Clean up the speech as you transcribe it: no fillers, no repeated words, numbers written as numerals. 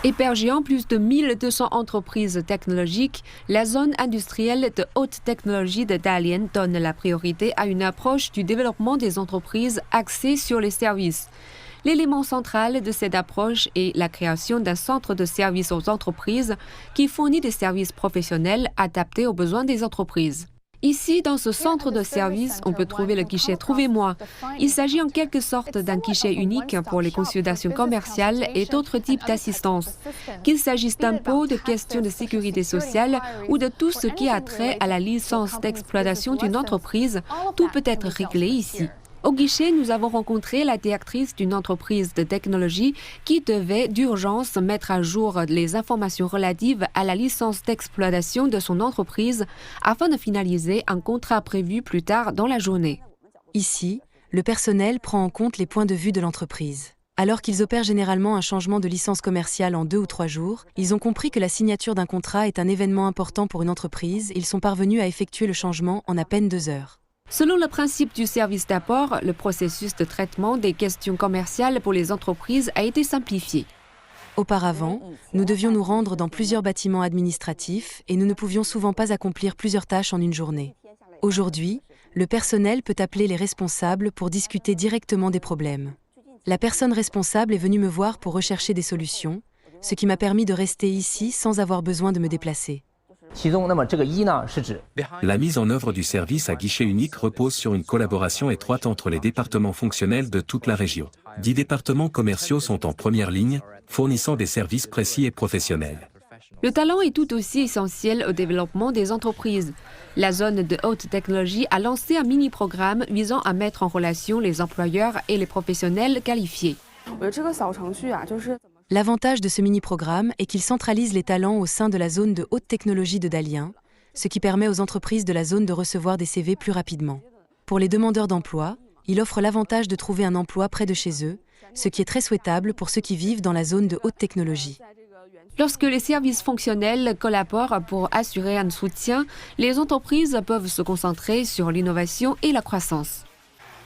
Hébergeant plus de 1200 entreprises technologiques, la zone industrielle de haute technologie de Dalian donne la priorité à une approche du développement des entreprises axée sur les services. L'élément central de cette approche est la création d'un centre de services aux entreprises qui fournit des services professionnels adaptés aux besoins des entreprises. Ici, dans ce centre de services, on peut trouver le guichet Trouvez-moi. Il s'agit en quelque sorte d'un guichet unique pour les consultations commerciales et d'autres types d'assistance. Qu'il s'agisse d'impôts, de questions de sécurité sociale ou de tout ce qui a trait à la licence d'exploitation d'une entreprise, tout peut être réglé ici. Au guichet, nous avons rencontré la directrice d'une entreprise de technologie qui devait d'urgence mettre à jour les informations relatives à la licence d'exploitation de son entreprise afin de finaliser un contrat prévu plus tard dans la journée. Ici, le personnel prend en compte les points de vue de l'entreprise. Alors qu'ils opèrent généralement un changement de licence commerciale en 2 ou 3 jours, ils ont compris que la signature d'un contrat est un événement important pour une entreprise. Ils sont parvenus à effectuer le changement en à peine 2 heures. Selon le principe du service d'apport, le processus de traitement des questions commerciales pour les entreprises a été simplifié. Auparavant, nous devions nous rendre dans plusieurs bâtiments administratifs et nous ne pouvions souvent pas accomplir plusieurs tâches en une journée. Aujourd'hui, le personnel peut appeler les responsables pour discuter directement des problèmes. La personne responsable est venue me voir pour rechercher des solutions, ce qui m'a permis de rester ici sans avoir besoin de me déplacer. La mise en œuvre du service à guichet unique repose sur une collaboration étroite entre les départements fonctionnels de toute la région. 10 départements commerciaux sont en première ligne, fournissant des services précis et professionnels. Le talent est tout aussi essentiel au développement des entreprises. La zone de haute technologie a lancé un mini-programme visant à mettre en relation les employeurs et les professionnels qualifiés. L'avantage de ce mini-programme est qu'il centralise les talents au sein de la zone de haute technologie de Dalian, ce qui permet aux entreprises de la zone de recevoir des CV plus rapidement. Pour les demandeurs d'emploi, il offre l'avantage de trouver un emploi près de chez eux, ce qui est très souhaitable pour ceux qui vivent dans la zone de haute technologie. Lorsque les services fonctionnels collaborent pour assurer un soutien, les entreprises peuvent se concentrer sur l'innovation et la croissance.